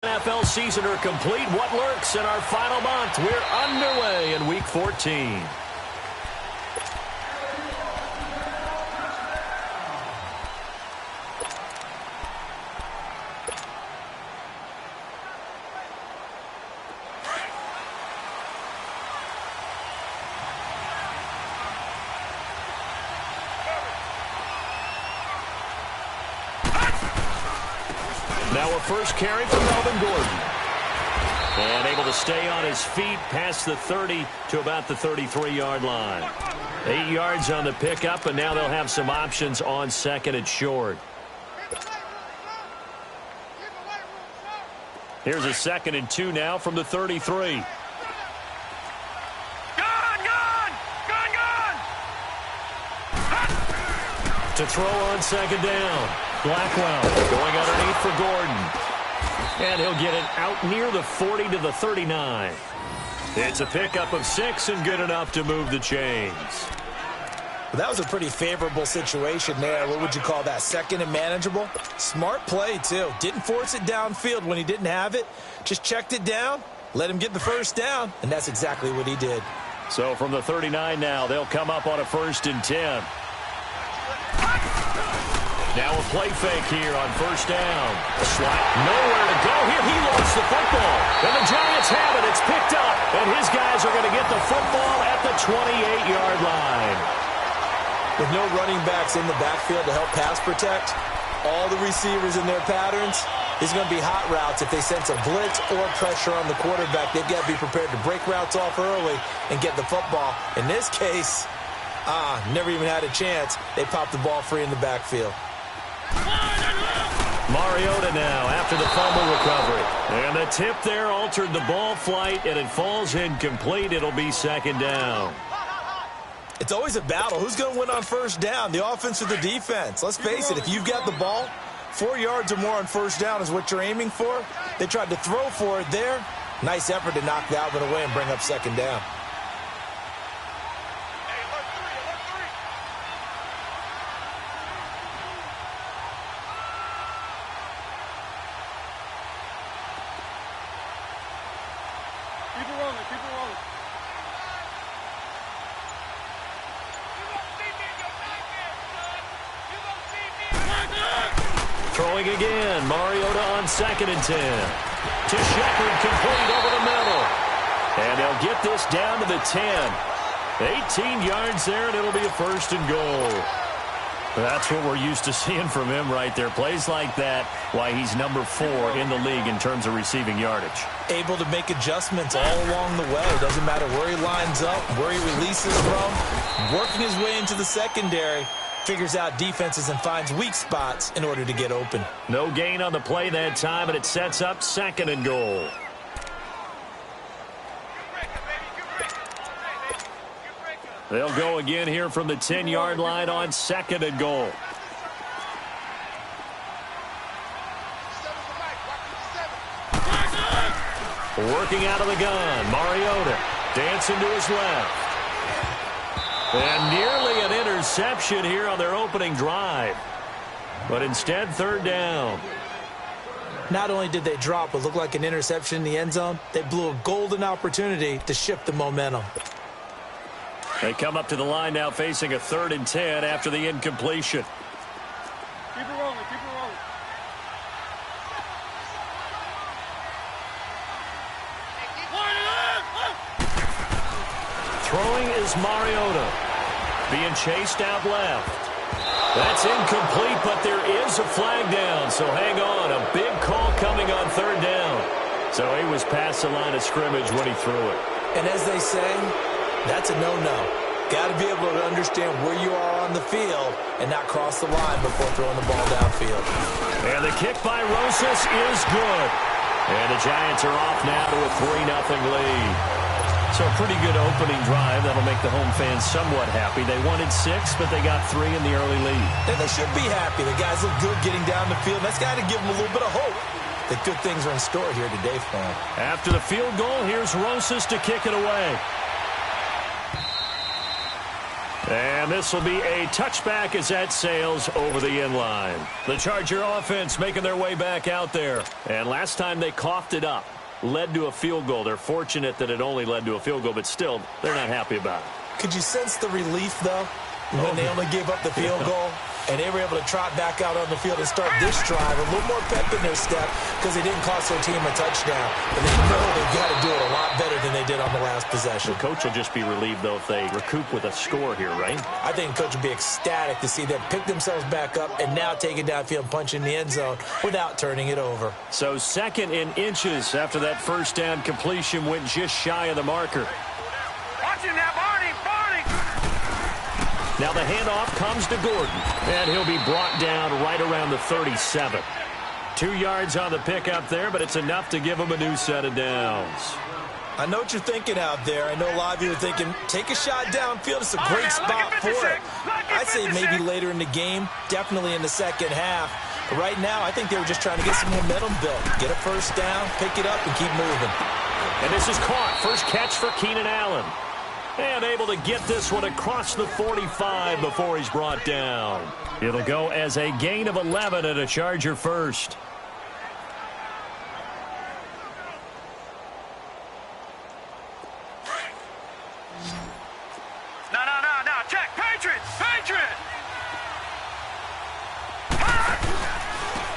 NFL season are complete. What lurks in our final month? We're underway in Week 14. Now a first carry from Melvin Gordon. And able to stay on his feet past the 30 to about the 33-yard line. 8 yards on the pickup, and now they'll have some options on second and short. Here's a 2nd and 2 now from the 33. To throw on second down. Blackwell going underneath for Gordon. And he'll get it out near the 40 to the 39. It's a pickup of 6 and good enough to move the chains. Well, that was a pretty favorable situation there. What would you call that? Second and manageable? Smart play, too. Didn't force it downfield when he didn't have it. Just checked it down, let him get the first down, and that's exactly what he did. So from the 39 now, they'll come up on a 1st and 10. Now a play fake here on 1st down. A slot, nowhere to go here. He lost the football. And the Giants have it. It's picked up. And his guys are going to get the football at the 28-yard line. With no running backs in the backfield to help pass protect, all the receivers in their patterns, these are going to be hot routes. If they sense a blitz or pressure on the quarterback, they've got to be prepared to break routes off early and get the football. In this case, never even had a chance. They popped the ball free in the backfield. Mariota now after the fumble recovery. And the tip there altered the ball flight, and it falls incomplete. It'll be 2nd down. It's always a battle. Who's going to win on 1st down, the offense or the defense? Let's face it, if you've got the ball, 4 yards or more on 1st down is what you're aiming for. They tried to throw for it there. Nice effort to knock Dalvin away and bring up 2nd down. Throwing again, Mariota on 2nd and 10. To Shepard, complete over the middle. And they'll get this down to the 10. 18 yards there, and it'll be a 1st and goal. That's what we're used to seeing from him right there. Plays like that, why he's number 4 in the league in terms of receiving yardage. Able to make adjustments all along the way. Doesn't matter where he lines up, where he releases from. Working his way into the secondary. Figures out defenses and finds weak spots in order to get open. No gain on the play that time, and it sets up 2nd and goal. They'll go again here from the 10-yard line on 2nd and goal. Working out of the gun, Mariota dancing to his left. And nearly an interception here on their opening drive. But instead, 3rd down. Not only did they drop what looked like an interception in the end zone, they blew a golden opportunity to shift the momentum. They come up to the line now facing a 3rd and 10 after the incompletion. Keep it rolling, keep it rolling. Throwing is Mariota. Being chased out left. That's incomplete, but there is a flag down, so hang on. A big call coming on 3rd down. So he was past the line of scrimmage when he threw it. And as they say, that's a no-no. Got to be able to understand where you are on the field and not cross the line before throwing the ball downfield. And the kick by Rosas is good. And the Giants are off now to a 3-0 lead. So a pretty good opening drive. That'll make the home fans somewhat happy. They wanted 6, but they got 3 in the early lead. And they should be happy. The guys look good getting down the field. That's got to give them a little bit of hope that good things are in store here today for them. After the field goal, here's Rosas to kick it away. And this will be a touchback as that sails over the inline. The Charger offense making their way back out there. And last time they coughed it up, led to a field goal. They're fortunate that it only led to a field goal, but still, they're not happy about it. Could you sense the relief, though, when they only gave up the field goal? And they were able to trot back out on the field and start this drive. A little more pep in their step because they didn't cost their team a touchdown. But they know they've got to do it a lot better than they did on the last possession. The coach will just be relieved, though, if they recoup with a score here, right? I think the coach will be ecstatic to see them pick themselves back up and now take it downfield and punch in the end zone without turning it over. So 2nd in inches after that first down completion went just shy of the marker. Watch him now, Barney! Now the handoff comes to Gordon, and he'll be brought down right around the 37. 2 yards on the pickup there, but it's enough to give him a new set of downs. I know what you're thinking out there. I know a lot of you are thinking, take a shot downfield. It's a great spot for it. I'd say maybe later in the game, definitely in the second half. But right now, I think they were just trying to get some momentum built. Get a first down, pick it up, and keep moving. And this is caught. First catch for Keenan Allen. And able to get this one across the 45 before he's brought down. It'll go as a gain of 11 and a Charger first. No. Check. Patriots.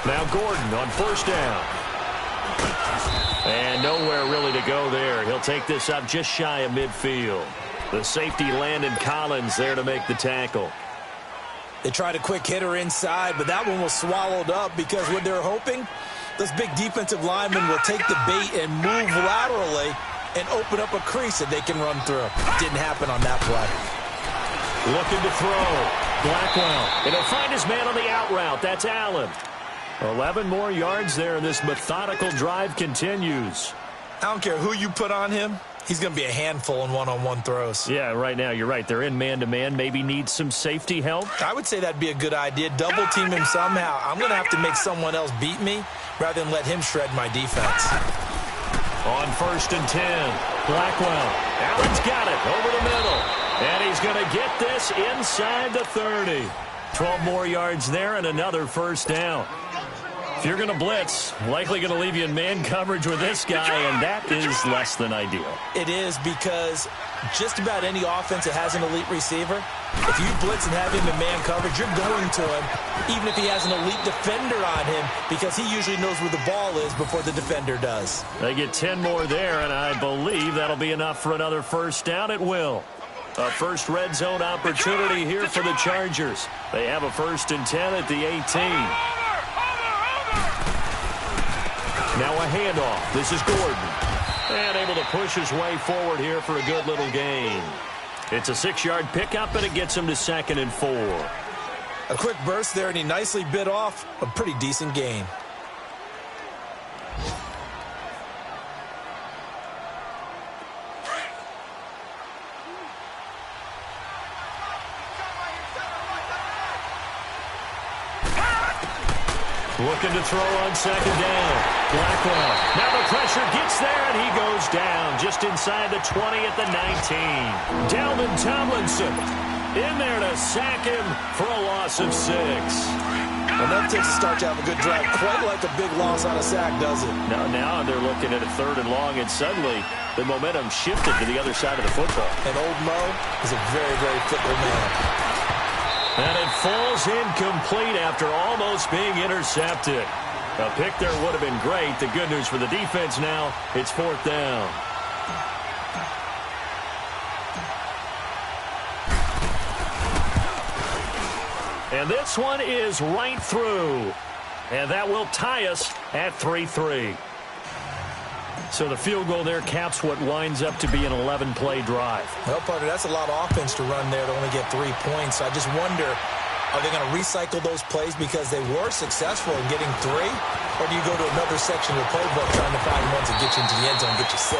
Now Gordon on first down. And nowhere really to go there. He'll take this up just shy of midfield. The safety Landon Collins there to make the tackle. They tried a quick hitter inside, but that one was swallowed up because what they're hoping, those big defensive linemen will take the bait and move laterally and open up a crease that they can run through. Didn't happen on that play. Looking to throw. Blackwell. And he'll find his man on the out route. That's Allen. 11 more yards there, and this methodical drive continues. I don't care who you put on him. He's going to be a handful in one-on-one throws. Yeah, right now, you're right. They're in man-to-man. Maybe need some safety help. I would say that'd be a good idea. Double-team him somehow. I'm going to have to make someone else beat me rather than let him shred my defense. On 1st and 10, Blackwell. Allen's got it over the middle. And he's going to get this inside the 30. 12 more yards there and another first down. If you're going to blitz, likely going to leave you in man coverage with this guy, and that is less than ideal. It is because just about any offense that has an elite receiver, if you blitz and have him in man coverage, you're going to him, even if he has an elite defender on him, because he usually knows where the ball is before the defender does. They get 10 more there, and I believe that'll be enough for another first down. It will. A first red zone opportunity here for the Chargers. They have a 1st and 10 at the 18. Now a handoff. This is Gordon. And able to push his way forward here for a good little gain. It's a 6-yard pickup, and it gets him to 2nd and 4. A quick burst there, and he nicely bit off a pretty decent gain. Looking to throw on 2nd down. Blackwell. Now the pressure gets there, and he goes down just inside the 20 at the 19. Dalvin Tomlinson in there to sack him for a loss of 6. Well, that takes a start to have a good drive. Quite like a big loss on a sack, does it? Now they're looking at a 3rd and long, and suddenly the momentum shifted to the other side of the football. And old Mo is a very, very fickle man. And it falls incomplete after almost being intercepted. A pick there would have been great. The good news for the defense now, it's 4th down. And this one is right through. And that will tie us at 3-3. So the field goal there caps what winds up to be an 11-play drive. Well, partner, that's a lot of offense to run there to only get 3 points. I just wonder, are they going to recycle those plays because they were successful in getting 3? Or do you go to another section of the playbook trying to find ones that get you into the end zone and get you 6?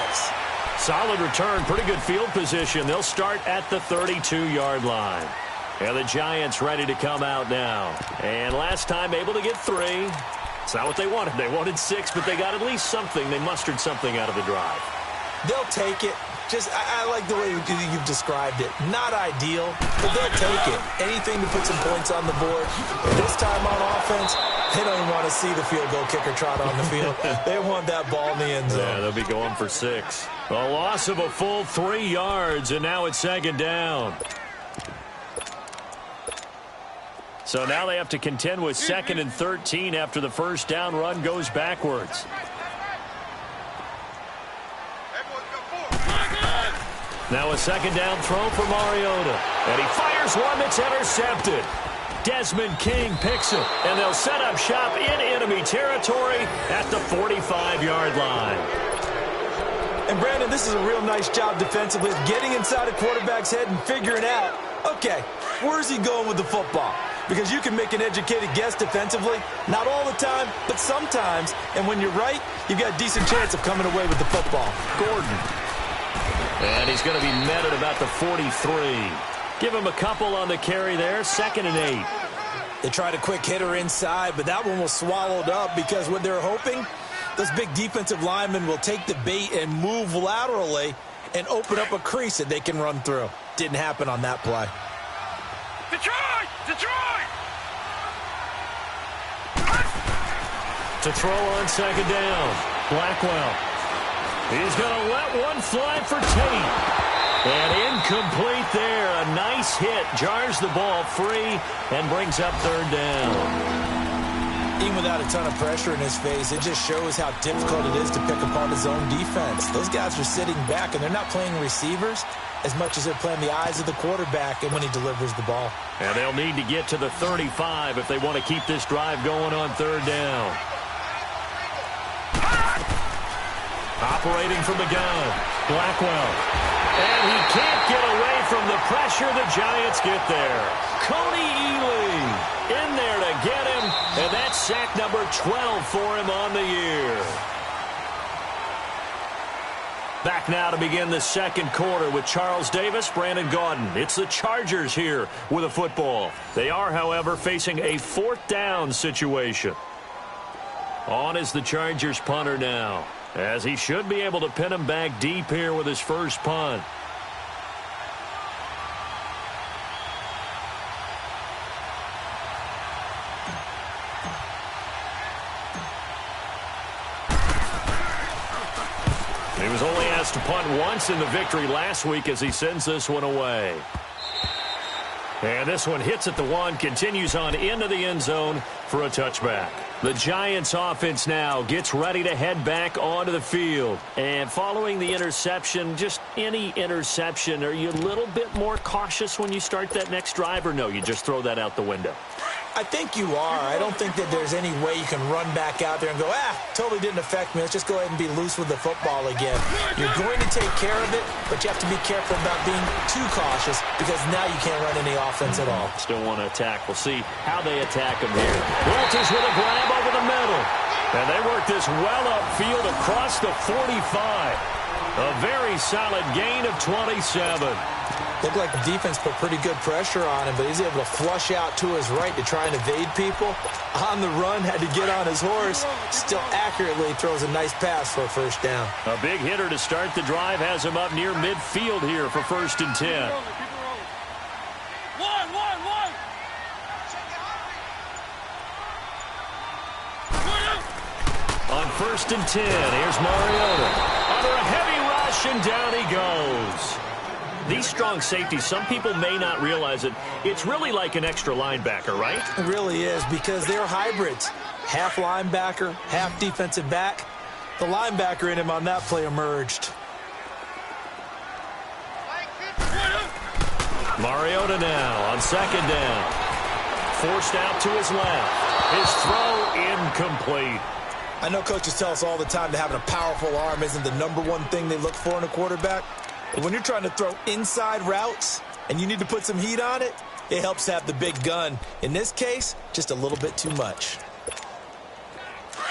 Solid return, pretty good field position. They'll start at the 32-yard line. And the Giants ready to come out now. And last time able to get 3. It's not what they wanted. They wanted 6, but they got at least something. They mustered something out of the drive. They'll take it. I like the way you've described it. Not ideal, but they'll take it. Anything to put some points on the board. This time on offense, they don't even want to see the field goal kicker trot on the field. They want that ball in the end zone. Yeah, they'll be going for 6. A loss of a full 3 yards, and now it's second down. So now they have to contend with 2nd and 13 after the first down run goes backwards. Now a second down throw for Mariota. And he fires one that's intercepted. Desmond King picks it. And they'll set up shop in enemy territory at the 45-yard line. And, Brandon, this is a real nice job defensively of getting inside a quarterback's head and figuring out, okay, where's he going with the football? Because you can make an educated guess defensively. Not all the time, but sometimes. And when you're right, you've got a decent chance of coming away with the football. Gordon. And he's going to be met at about the 43. Give him a couple on the carry there. 2nd and 8. They tried a quick hitter inside, but that one was swallowed up because what they're hoping, those big defensive linemen will take the bait and move laterally and open up a crease that they can run through. Didn't happen on that play. Detroit! Detroit! To throw on second down. Blackwell. He's going to let one fly for Tate. And incomplete there. A nice hit. Jars the ball free and brings up 3rd down. Even without a ton of pressure in his face, it just shows how difficult it is to pick apart his own defense. Those guys are sitting back, and they're not playing receivers as much as they're playing the eyes of the quarterback and when he delivers the ball. And they'll need to get to the 35 if they want to keep this drive going on 3rd down. Operating from the gun, Blackwell. And he can't get away from the pressure. The Giants get there. Coney Ely in there to get him. And that's sack number 12 for him on the year. Back now to begin the second quarter with Charles Davis, Brandon Gaudin. It's the Chargers here with a football. They are, however, facing a 4th down situation. On is the Chargers punter now, as he should be able to pin him back deep here with his first punt. He was only asked to punt once in the victory last week as he sends this one away. And this one hits at the 1, continues on into the end zone for a touchback. The Giants offense now gets ready to head back onto the field. And following the interception, just any interception, are you a little bit more cautious when you start that next drive, or no, you just throw that out the window? I think you are. I don't think that there's any way you can run back out there and go, totally didn't affect me. Let's just go ahead and be loose with the football again. You're going to take care of it, but you have to be careful about being too cautious because now you can't run any offense at all. Still want to attack. We'll see how they attack him here. Walters with a grab over the middle. And they work this well upfield across the 45. A very solid gain of 27. Looked like the defense put pretty good pressure on him, but he's able to flush out to his right to try and evade people. On the run, had to get on his horse. Still accurately throws a nice pass for a first down. A big hitter to start the drive has him up near midfield here for 1st and 10. On 1st and 10, here's Mariota. Under a heavy rush, and down he goes. These strong safeties, some people may not realize it. It's really like an extra linebacker, right? It really is, because they're hybrids. Half linebacker, half defensive back. The linebacker in him on that play emerged. Mariota now on 2nd down. Forced out to his left. His throw incomplete. I know coaches tell us all the time that having a powerful arm isn't the #1 thing they look for in a quarterback. But when you're trying to throw inside routes and you need to put some heat on it, it helps to have the big gun. In this case, just a little bit too much.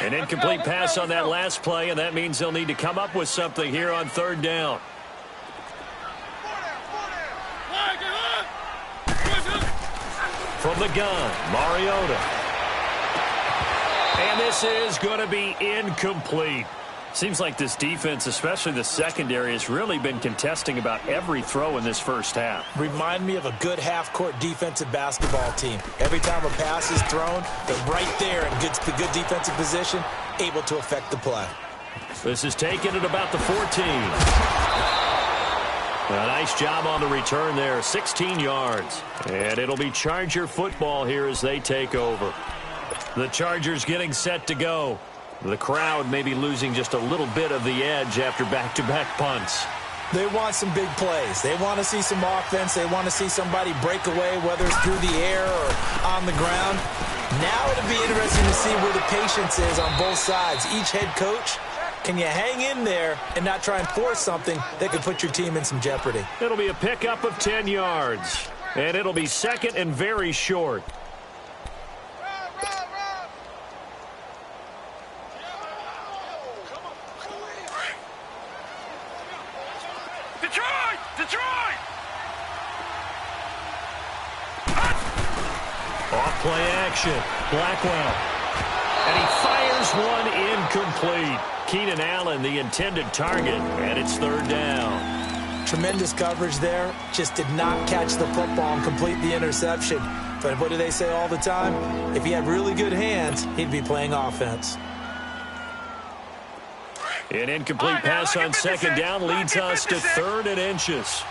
An incomplete pass on that last play, and that means they'll need to come up with something here on 3rd down. From the gun, Mariota. And this is going to be incomplete. Seems like this defense, especially the secondary, has really been contesting about every throw in this first half. Remind me of a good half-court defensive basketball team. Every time a pass is thrown, they're right there in good defensive position, able to affect the play. This is taken at about the 14. A nice job on the return there, 16 yards. And it'll be Charger football here as they take over. The Chargers getting set to go. The crowd may be losing just a little bit of the edge after back-to-back punts. They want some big plays. They want to see some offense. They want to see somebody break away, whether it's through the air or on the ground. Now it'll be interesting to see where the patience is on both sides. Each head coach, can you hang in there and not try and force something that could put your team in some jeopardy? It'll be a pickup of 10 yards. And it'll be second and very short. Detroit! Off-play action. Blackwell. And he fires one incomplete. Keenan Allen, the intended target, and it's third down. Tremendous coverage there. Just did not catch the football and complete the interception. But what do they say all the time? If he had really good hands, he'd be playing offense. An incomplete pass on second down leads us to third and inches.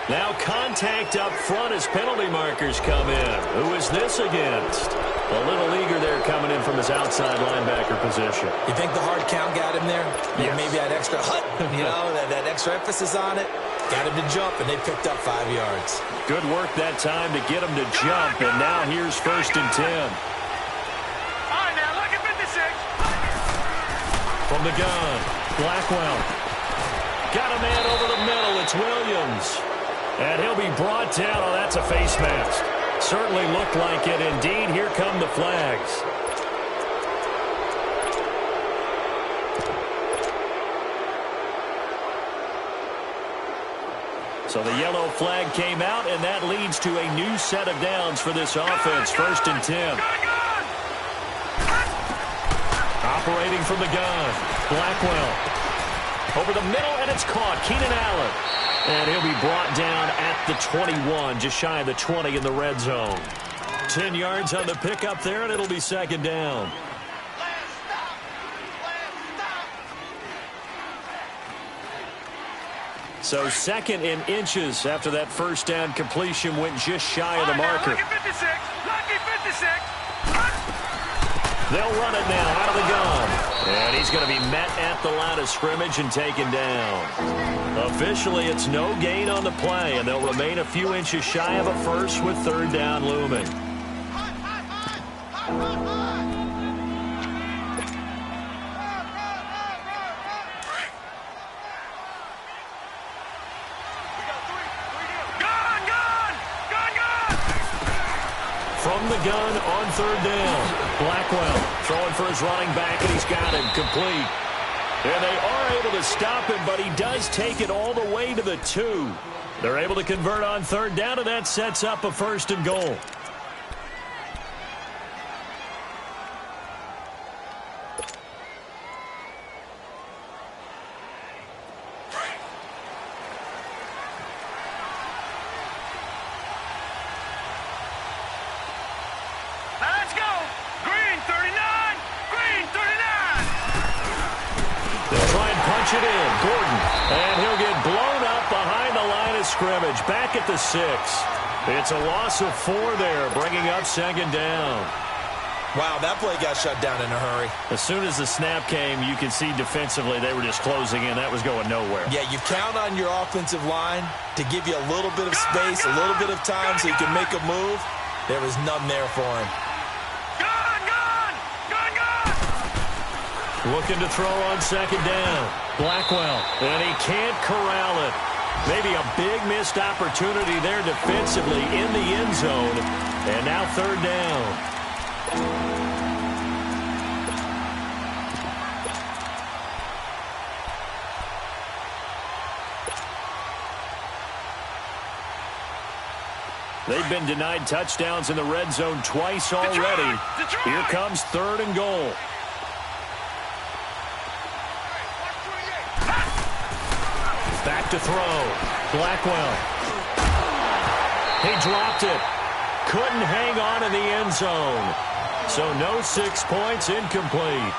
Now contact up front as penalty markers come in. Who is this against? A little eager there coming in from his outside linebacker position. You think the hard count got him there? Yes. Maybe that extra that extra emphasis on it. Got him to jump, and they picked up 5 yards. Good work that time to get him to jump, and now here's first and 10. From the gun, Blackwell. Got a man over the middle. It's Williams. And he'll be brought down. Oh, that's a face mask. Certainly looked like it. Indeed, here come the flags. So the yellow flag came out, and that leads to a new set of downs for this offense. First and 10. Operating from the gun, Blackwell. Over the middle, and it's caught. Keenan Allen. And he'll be brought down at the 21, just shy of the 20 in the red zone. 10 yards on the pickup there, and it'll be second down. So second in inches after that first down completion went just shy of the marker. Lucky 56. Lucky 56. They'll run it now out of the gun. And he's going to be met at the line of scrimmage and taken down. Officially, it's no gain on the play, and they'll remain a few inches shy of a first with third down looming. From the gun on third down. Blackwell throwing for his running back, and he's got him complete. And they are able to stop him, but he does take it all the way to the 2. They're able to convert on third down, and that sets up a first and goal. It in, Gordon, and he'll get blown up behind the line of scrimmage, back at the 6. It's a loss of 4 there, bringing up second down. Wow, that play got shut down in a hurry. As soon as the snap came, you could see defensively they were just closing in. That was going nowhere. Yeah, you count on your offensive line to give you a little bit of space, a little bit of time so you can make a move. There was none there for him. Looking to throw on second down. Blackwell, and he can't corral it. Maybe a big missed opportunity there defensively in the end zone. And now third down. They've been denied touchdowns in the red zone twice already. Here comes 3rd and goal. Back to throw. Blackwell. He dropped it. Couldn't hang on in the end zone. So no 6 points, incomplete.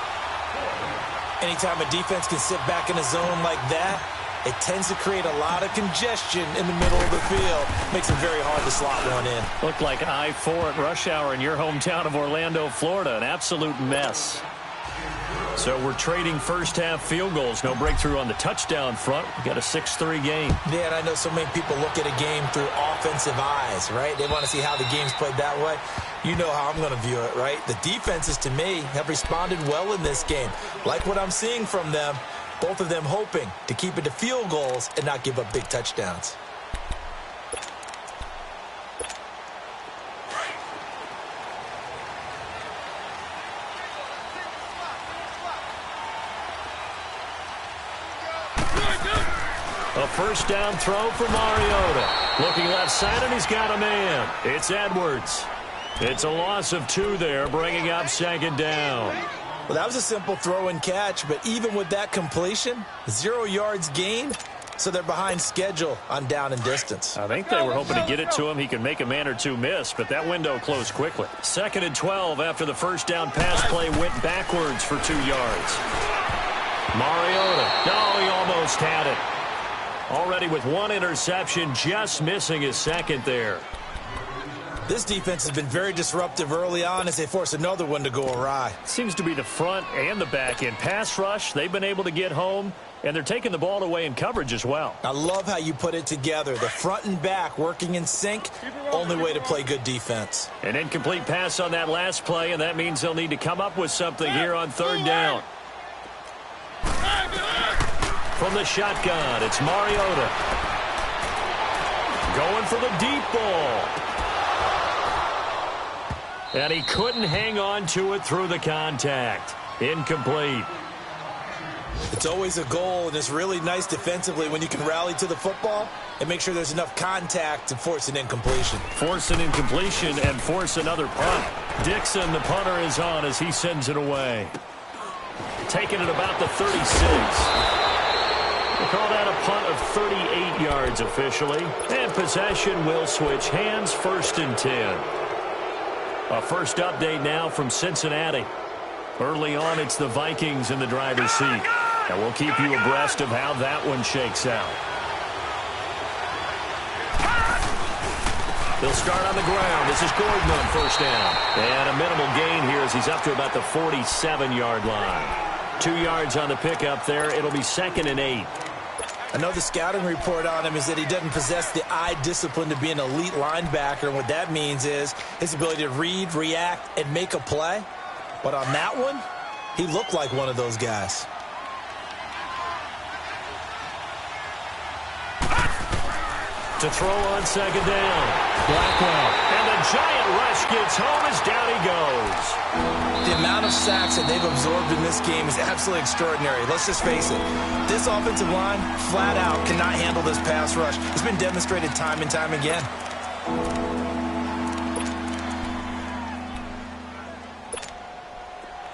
Anytime a defense can sit back in a zone like that, it tends to create a lot of congestion in the middle of the field. Makes it very hard to slot one in. Looked like I-4 at rush hour in your hometown of Orlando, Florida. An absolute mess. So we're trading first-half field goals. No breakthrough on the touchdown front. We got a 6-3 game. Yeah, and I know so many people look at a game through offensive eyes, right? They want to see how the game's played that way. You know how I'm going to view it, right? The defenses, to me, have responded well in this game. Like what I'm seeing from them, both of them hoping to keep it to field goals and not give up big touchdowns. A first down throw for Mariota. Looking left side, and he's got a man. It's Edwards. It's a loss of 2 there, bringing up 2nd down. Well, that was a simple throw and catch, but even with that completion, 0 yards gained, so they're behind schedule on down and distance. I think they were hoping to get it to him. He could make a man or 2 miss, but that window closed quickly. 2nd and 12 after the first down pass play went backwards for 2 yards. Mariota. No, he almost had it. Already with 1 interception, just missing his 2nd there. This defense has been very disruptive early on as they force another one to go awry. Seems to be the front and the back end. Pass rush, they've been able to get home, and they're taking the ball away in coverage as well. I love how you put it together. The front and back working in sync, only way to play good defense. An incomplete pass on that last play, and that means they'll need to come up with something here on 3rd down. From the shotgun, it's Mariota. Going for the deep ball. And he couldn't hang on to it through the contact. Incomplete. It's always a goal, and it's really nice defensively when you can rally to the football and make sure there's enough contact to force an incompletion. Force an incompletion and force another punt. Dixon, the punter, is on as he sends it away. Taking it about the 36. We'll call that a punt of 38 yards officially. And possession will switch hands, 1st and 10. A first update now from Cincinnati. Early on, it's the Vikings in the driver's seat. And we'll keep you abreast of how that one shakes out. They'll start on the ground. This is Gordon on first down. And a minimal gain here as he's up to about the 47-yard line. 2 yards on the pickup there. It'll be 2nd and 8. I know the scouting report on him is that he doesn't possess the eye discipline to be an elite linebacker. And what that means is his ability to read, react, and make a play. But on that one, he looked like one of those guys. To throw on 2nd down. Blackwell. And the giant rush gets home as down he goes. The amount of sacks that they've absorbed in this game is absolutely extraordinary. Let's just face it. This offensive line, flat out, cannot handle this pass rush. It's been demonstrated time and time again.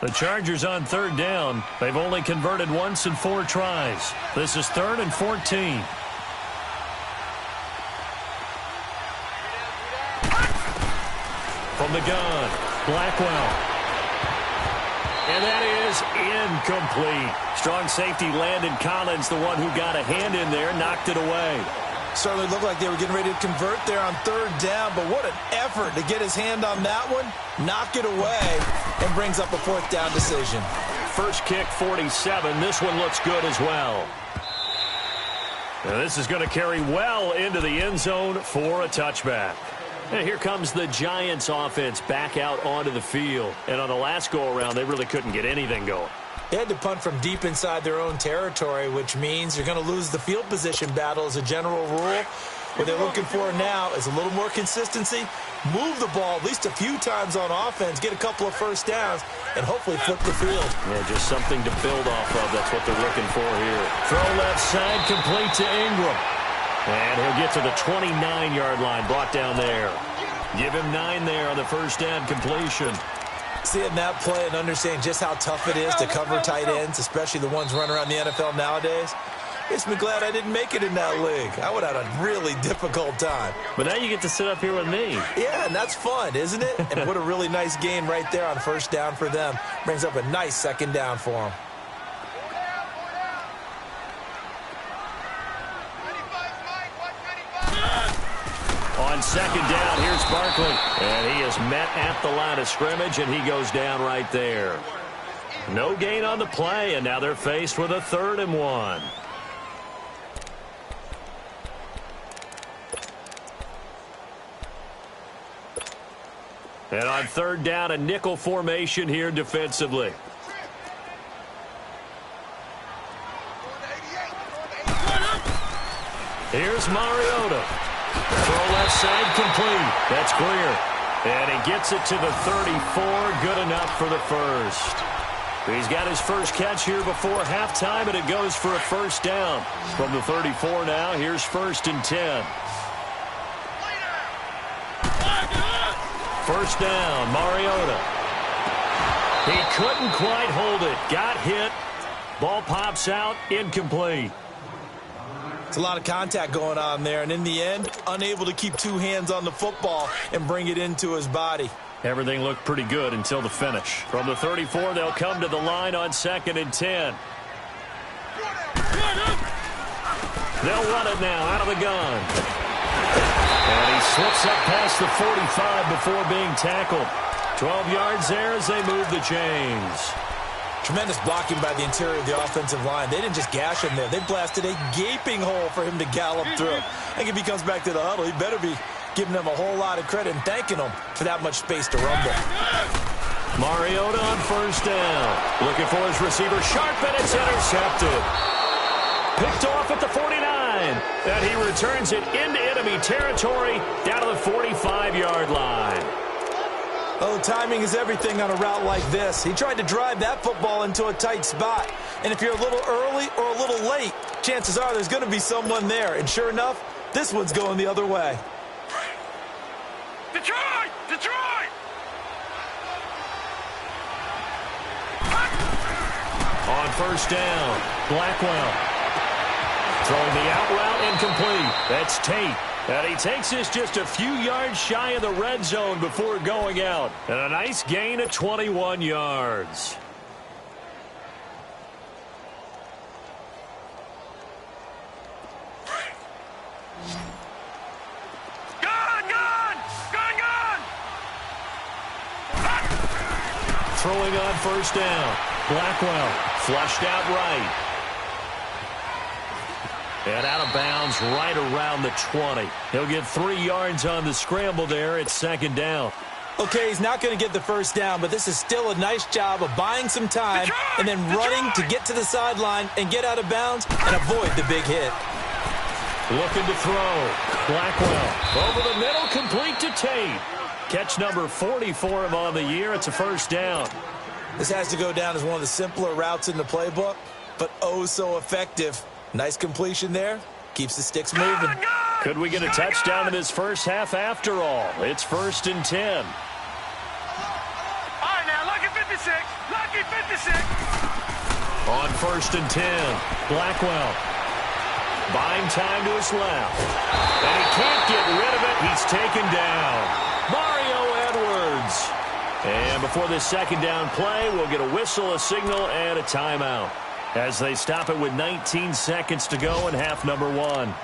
The Chargers on 3rd down. They've only converted once in 4 tries. This is 3rd and 14. From the gun, Blackwell. And that is incomplete. Strong safety Landon Collins, the one who got a hand in there, knocked it away. Certainly looked like they were getting ready to convert there on 3rd down, but what an effort to get his hand on that one, knock it away, and brings up a 4th down decision. First kick, 47. This one looks good as well. Now this is going to carry well into the end zone for a touchback. And here comes the Giants offense back out onto the field. And on the last go-around, they really couldn't get anything going. They had to punt from deep inside their own territory, which means you're going to lose the field position battle as a general rule. What they're looking for now is a little more consistency, move the ball at least a few times on offense, get a couple of first downs, and hopefully flip the field. Yeah, just something to build off of. That's what they're looking for here. Throw left side, complete to Ingram. And he'll get to the 29-yard line, brought down there. Give him 9 there on the first down completion. Seeing that play and understanding just how tough it is to cover tight ends, especially the ones running around the NFL nowadays, makes me glad I didn't make it in that league. I would have had a really difficult time. But now you get to sit up here with me. Yeah, and that's fun, isn't it? And what a really nice gain right there on first down for them. Brings up a nice second down for them. On second down, here's Barkley. And he is met at the line of scrimmage, and he goes down right there. No gain on the play, and now they're faced with a 3rd and 1. And on 3rd down, a nickel formation here defensively. Here's Mariota. Throw left side complete. That's clear. And he gets it to the 34. Good enough for the first. He's got his first catch here before halftime, and it goes for a first down. From the 34 now, here's 1st and 10. First down, Mariota. He couldn't quite hold it. Got hit. Ball pops out, incomplete. It's a lot of contact going on there, and in the end, unable to keep 2 hands on the football and bring it into his body. Everything looked pretty good until the finish. From the 34, they'll come to the line on 2nd and 10. They'll run it now out of the gun. And he slips up past the 45 before being tackled. 12 yards there as they move the chains. Tremendous blocking by the interior of the offensive line. They didn't just gash him there. They blasted a gaping hole for him to gallop through. I think if he comes back to the huddle, he better be giving them a whole lot of credit and thanking them for that much space to rumble. Mariota on first down. Looking for his receiver. Sharp, and it's intercepted. Picked off at the 49. And he returns it into enemy territory down to the 45-yard line. Oh, timing is everything on a route like this. He tried to drive that football into a tight spot. And if you're a little early or a little late, chances are there's going to be someone there. And sure enough, this one's going the other way. Detroit! Detroit! On first down, Blackwell. Throwing the out route incomplete. That's Tate. And he takes this just a few yards shy of the red zone before going out. And a nice gain of 21 yards. Throwing on first down. Blackwell flushed out right. And out of bounds right around the 20. He'll get 3 yards on the scramble there at 2nd down. Okay, he's not going to get the first down, but this is still a nice job of buying some time and then running to get to the sideline and get out of bounds and avoid the big hit. Looking to throw. Blackwell over the middle, complete to Tate. Catch number 40 for him on the year. It's a first down. This has to go down as one of the simpler routes in the playbook, but oh so effective. Nice completion there. Keeps the sticks moving. Could we get a touchdown in this first half after all? It's 1st and 10. All right, now, lucky 56. Lucky 56. On 1st and 10, Blackwell. Buying time to his left. And he can't get rid of it. He's taken down. Mario Edwards. And before this 2nd down play, we'll get a whistle, a signal, and a timeout, as they stop it with 19 seconds to go in half number 1.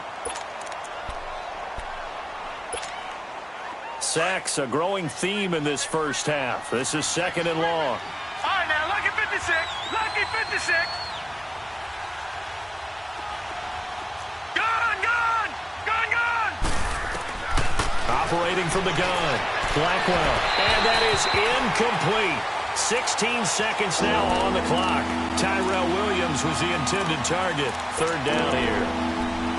Sacks, a growing theme in this first half. This is 2nd and long. All right, now, lucky 56. Lucky 56. Gun! Operating from the gun, Blackwell. And that is incomplete. 16 seconds now on the clock. Tyrell Williams was the intended target. 3rd down here.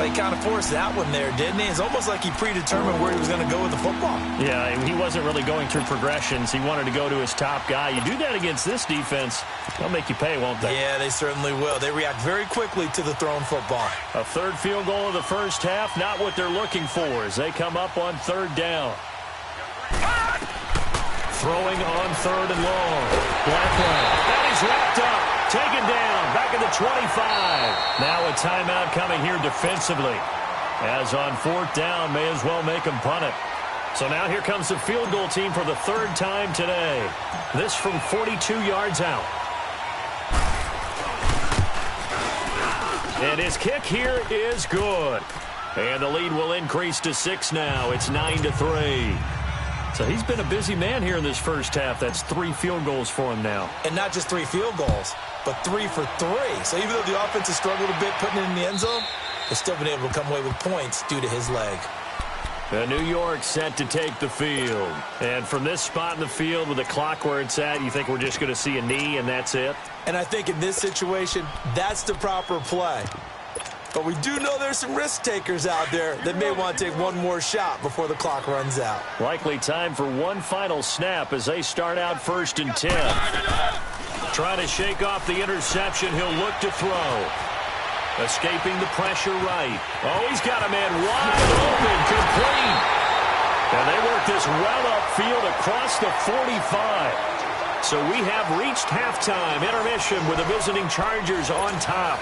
He kind of forced that one there, didn't he? It's almost like he predetermined where he was going to go with the football. Yeah, he wasn't really going through progressions. He wanted to go to his top guy. You do that against this defense, they'll make you pay, won't they? Yeah, they certainly will. They react very quickly to the thrown football. A third field goal of the first half, not what they're looking for as they come up on third down. Throwing on third and long. Blackland. And he's wrapped up. Taken down. Back at the 25. Now a timeout coming here defensively. As on fourth down, may as well make him punt it. So now here comes the field goal team for the third time today. This from 42 yards out. And his kick here is good. And the lead will increase to 6 now. It's 9-3. So he's been a busy man here in this first half. That's 3 field goals for him now. And not just 3 field goals, but 3 for 3. So even though the offense has struggled a bit putting it in the end zone, they've still been able to come away with points due to his leg. New York set to take the field. And from this spot in the field with the clock where it's at, you think we're just going to see a knee and that's it? And I think in this situation, that's the proper play. But we do know there's some risk takers out there that may want to take one more shot before the clock runs out. Likely time for one final snap as they start out 1st and 10. Trying to shake off the interception. He'll look to throw. Escaping the pressure right. Oh, he's got a man wide open, complete. And they work this well upfield across the 45. So we have reached halftime. Intermission with the visiting Chargers on top.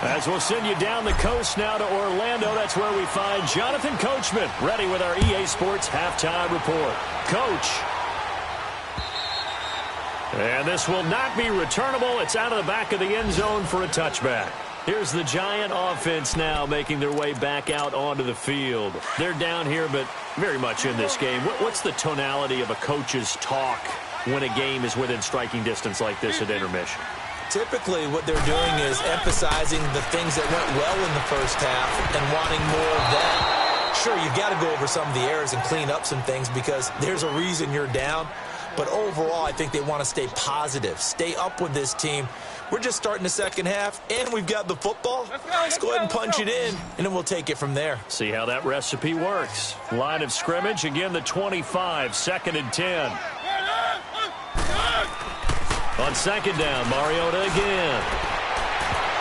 As we'll send you down the coast now to Orlando, that's where we find Jonathan Coachman, ready with our EA Sports Halftime Report. Coach. And this will not be returnable. It's out of the back of the end zone for a touchback. Here's the Giant offense now making their way back out onto the field. They're down here, but very much in this game. What's the tonality of a coach's talk when a game is within striking distance like this at intermission? Typically, what they're doing is emphasizing the things that went well in the first half and wanting more of that. Sure, you've got to go over some of the errors and clean up some things because there's a reason you're down. But overall, I think they want to stay positive, stay up with this team. We're just starting the second half, and we've got the football. Let's go ahead and punch it in, and then we'll take it from there. See how that recipe works. Line of scrimmage, again the 25, 2nd and 10. On 2nd down, Mariota again.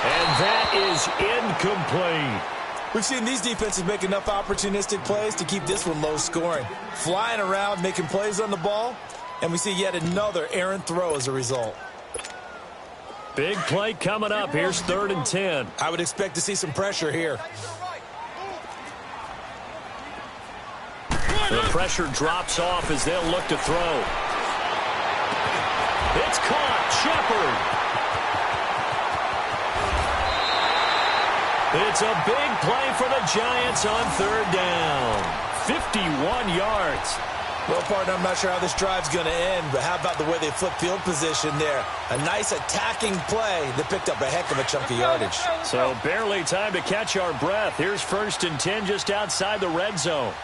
And that is incomplete. We've seen these defenses make enough opportunistic plays to keep this one low scoring. Flying around, making plays on the ball, and we see yet another errant throw as a result. Big play coming up. Here's 3rd and 10. I would expect to see some pressure here. The pressure drops off as they'll look to throw. It's caught. Shepard. It's a big play for the Giants on 3rd down. 51 yards. Well, partner, I'm not sure how this drive's going to end, but how about the way they flip field position there? A nice attacking play that picked up a heck of a chunk of yardage. So barely time to catch our breath. Here's 1st and 10 just outside the red zone.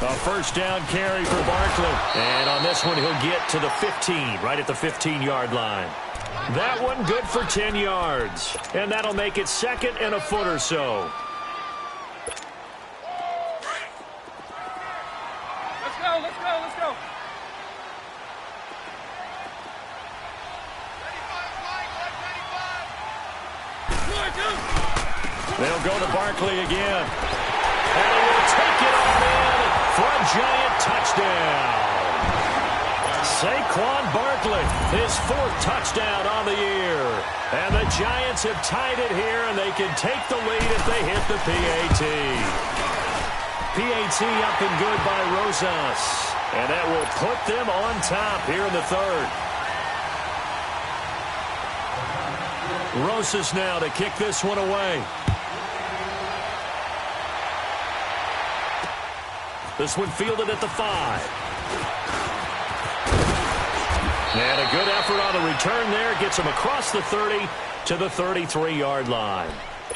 A 1st down carry for Barkley. And on this one, he'll get to the 15, right at the 15-yard line. That one good for 10 yards. And that'll make it 2nd and a foot or so. Let's go. They'll go to Barkley again. And he will take it on in for a Giant touchdown. Saquon Barkley, his 4th touchdown on the year. And the Giants have tied it here, and they can take the lead if they hit the PAT. PAT up and good by Rosas. And that will put them on top here in the 3rd. Rosas now to kick this one away. This one fielded at the 5. And a good effort on the return there. Gets him across the 30 to the 33-yard line.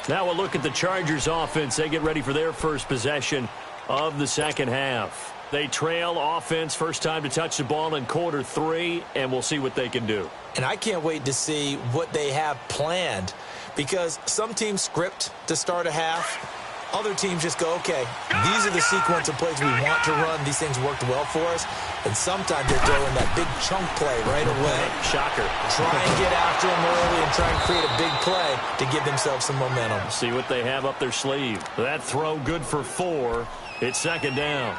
Now we'll look at the Chargers offense. They get ready for their first possession of the second half. They trail offense, first time to touch the ball in quarter 3, and we'll see what they can do. And I can't wait to see what they have planned because some teams script to start a half. Other teams just go, okay, these are the sequence of plays we want to run. These things worked well for us. And sometimes they throw in that big chunk play right away. Shocker. Try and get after them early and try and create a big play to give themselves some momentum. See what they have up their sleeve. That throw good for 4. It's second down.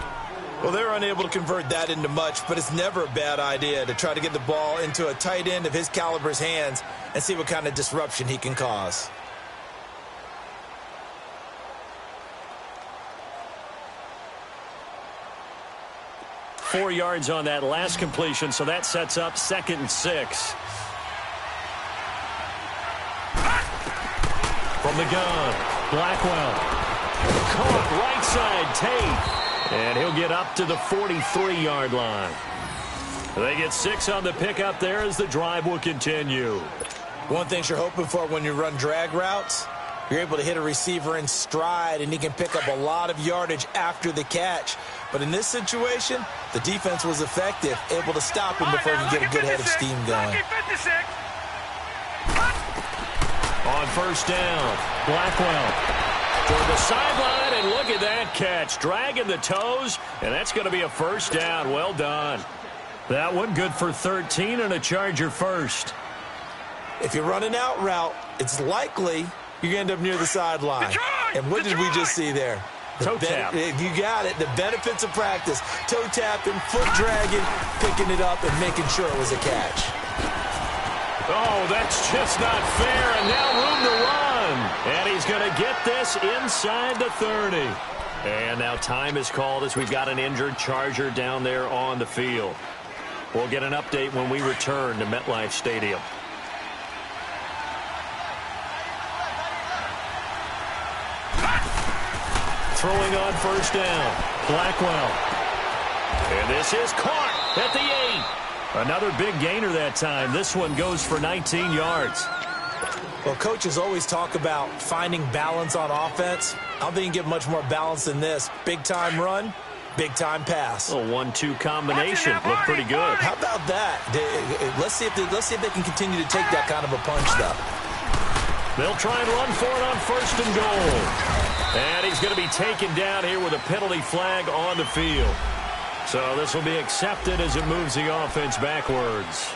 Well, they were unable to convert that into much, but it's never a bad idea to try to get the ball into a tight end of his caliber's hands and see what kind of disruption he can cause. Four yards on that last completion, so that sets up 2nd and 6. From the gun, Blackwell. Caught right side, Tate. And he'll get up to the 43-yard line. They get 6 on the pickup there as the drive will continue. One thing you're hoping for when you run drag routes, you're able to hit a receiver in stride, and he can pick up a lot of yardage after the catch. But in this situation, the defense was effective, able to stop him before he could get a good head of steam going. On first down, Blackwell toward the sideline, and look at that catch. Dragging the toes, and that's going to be a first down. Well done. That one good for 13 and a Charger first. If you run an out route, it's likely you're going to end up near the sideline. And what did we just see there? Toe tap. You got it. The benefits of practice. Toe tapping, foot dragging, picking it up, and making sure it was a catch. Oh, that's just not fair, and now room to run. And he's going to get this inside the 30. And now time is called as we've got an injured Charger down there on the field. We'll get an update when we return to MetLife Stadium. Throwing on first down, Blackwell. And this is caught at the 8. Another big gainer that time. This one goes for 19 yards. Well, coaches always talk about finding balance on offense. I don't think you can get much more balance than this. Big-time run, big-time pass. A 1-2 combination. Looked pretty good. How about that? Let's see if they can continue to take that kind of a punch, though. They'll try and run for it on first and goal. And he's going to be taken down here with a penalty flag on the field. So this will be accepted as it moves the offense backwards.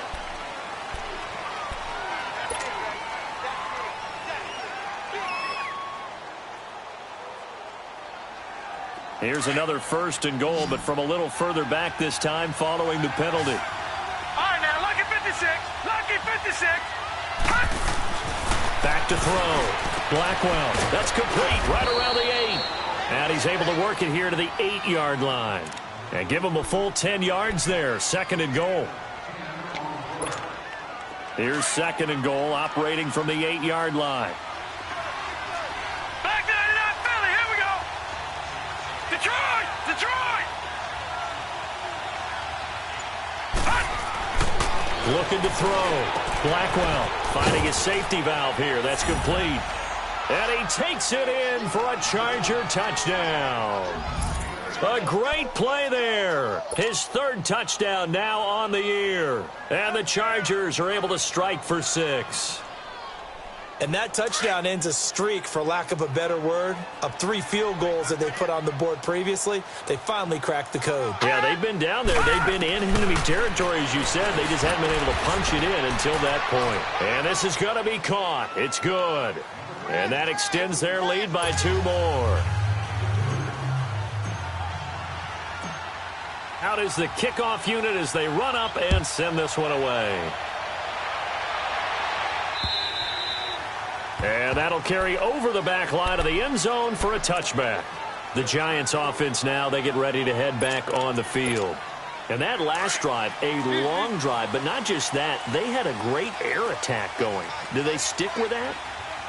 Here's another first and goal, but from a little further back this time following the penalty. All right, now, lucky 56. Lucky 56. Back to throw. Blackwell. That's complete right around the 8. And he's able to work it here to the 8-yard line. And give him a full 10 yards there. 2nd and goal. Here's 2nd and goal operating from the 8-yard line. Back 99 Philly. Here we go. Detroit. Detroit. Looking to throw. Blackwell finding his safety valve here. That's complete. And he takes it in for a Charger touchdown. A great play there. His 3rd touchdown now on the year. And the Chargers are able to strike for 6. And that touchdown ends a streak, for lack of a better word, of 3 field goals that they put on the board previously. They finally cracked the code. Yeah, they've been down there. They've been in enemy territory, as you said. They just haven't been able to punch it in until that point. And this is going to be caught. It's good. And that extends their lead by 2 more. Out is the kickoff unit as they run up and send this one away. And that'll carry over the back line of the end zone for a touchback. The Giants offense now, they get ready to head back on the field. And that last drive, a long drive, but not just that. They had a great air attack going. Do they stick with that?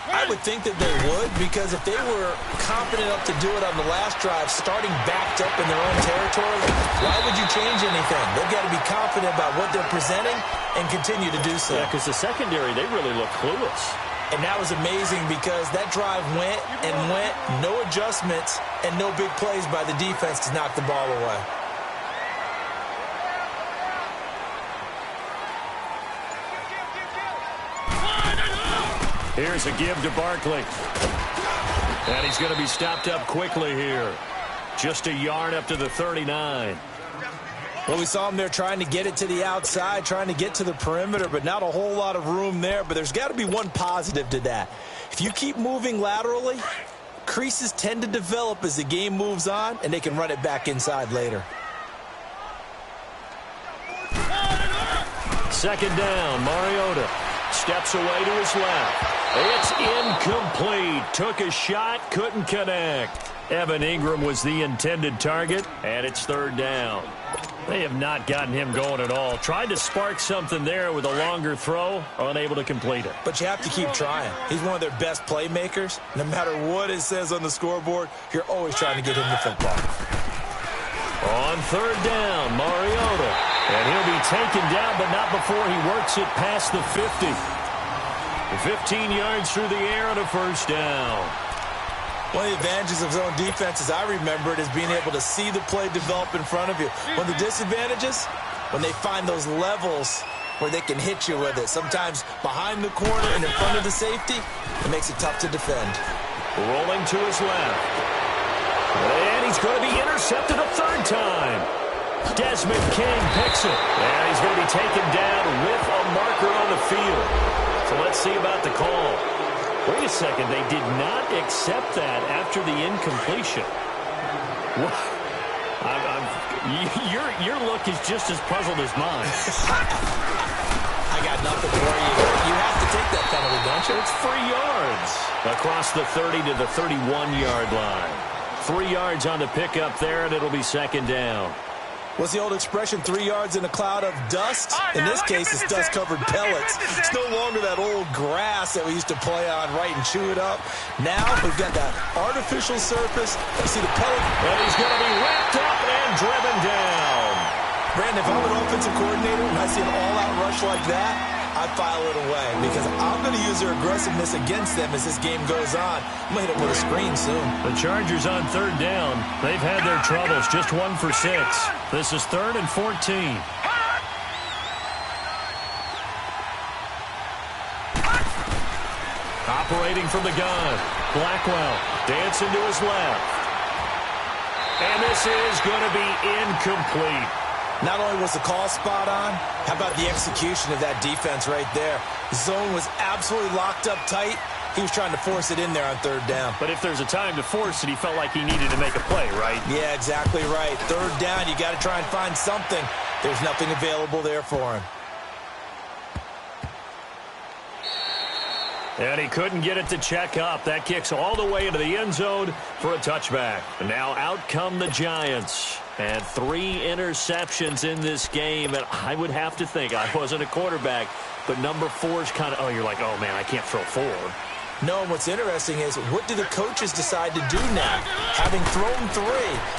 I would think that they would, because if they were confident enough to do it on the last drive, starting backed up in their own territory, why would you change anything? They've got to be confident about what they're presenting and continue to do so. Yeah, because the secondary, they really look clueless. And that was amazing because that drive went and went, no adjustments, and no big plays by the defense to knock the ball away. Here's a give to Barkley. And he's going to be stopped up quickly here. Just a yard up to the 39. Well, we saw him there trying to get it to the outside, trying to get to the perimeter, but not a whole lot of room there. But there's got to be one positive to that. If you keep moving laterally, creases tend to develop as the game moves on, and they can run it back inside later. Second down, Mariota steps away to his left. It's incomplete. Took a shot, couldn't connect. Evan Ingram was the intended target, and it's third down. They have not gotten him going at all. Tried to spark something there with a longer throw, unable to complete it. But you have to keep trying. He's one of their best playmakers. No matter what it says on the scoreboard, you're always trying to get him the football. On third down, Mariota. And he'll be taken down, but not before he works it past the 50. 15 yards through the air and a first down. One of the advantages of zone defense, as I remember it, is being able to see the play develop in front of you. One of the disadvantages, when they find those levels where they can hit you with it. Sometimes behind the corner and in front of the safety, it makes it tough to defend. Rolling to his left. And he's going to be intercepted a third time. Desmond King picks it. And he's going to be taken down with a marker on the field. So let's see about the call. Wait a second, they did not accept that after the incompletion. Your look is just as puzzled as mine. I got nothing for you. You have to take that penalty, don't you? It's 3 yards. Across the 30 to the 31-yard line. 3 yards on the pickup there, and it'll be second down. What's the old expression, 3 yards in a cloud of dust? In this case, it's dust-covered pellets. It's no longer that old grass that we used to play on, right, and chew it up. Now we've got that artificial surface. You see the pellet. And he's going to be wrapped up and driven down. Brandon, if I'm an offensive coordinator and I see an all-out rush like that, I file it away because I'm going to use their aggressiveness against them as this game goes on. I'm going to hit them with a screen soon. The Chargers on third down. They've had their troubles, just 1 for 6. This is 3rd and 14. Operating from the gun. Blackwell dancing to his left. And this is going to be incomplete. Not only was the call spot on, how about the execution of that defense right there? Zone was absolutely locked up tight. He was trying to force it in there on third down. But if there's a time to force it, he felt like he needed to make a play, right? Yeah, exactly right. Third down, you got to try and find something. There's nothing available there for him. And he couldn't get it to check up. That kicks all the way into the end zone for a touchback. And now out come the Giants. And 3 interceptions in this game. And I would have to think, I wasn't a quarterback, but number 4 is kind of, oh, you're like, oh, man, I can't throw 4. No, what's interesting is, what do the coaches decide to do now? Having thrown 3,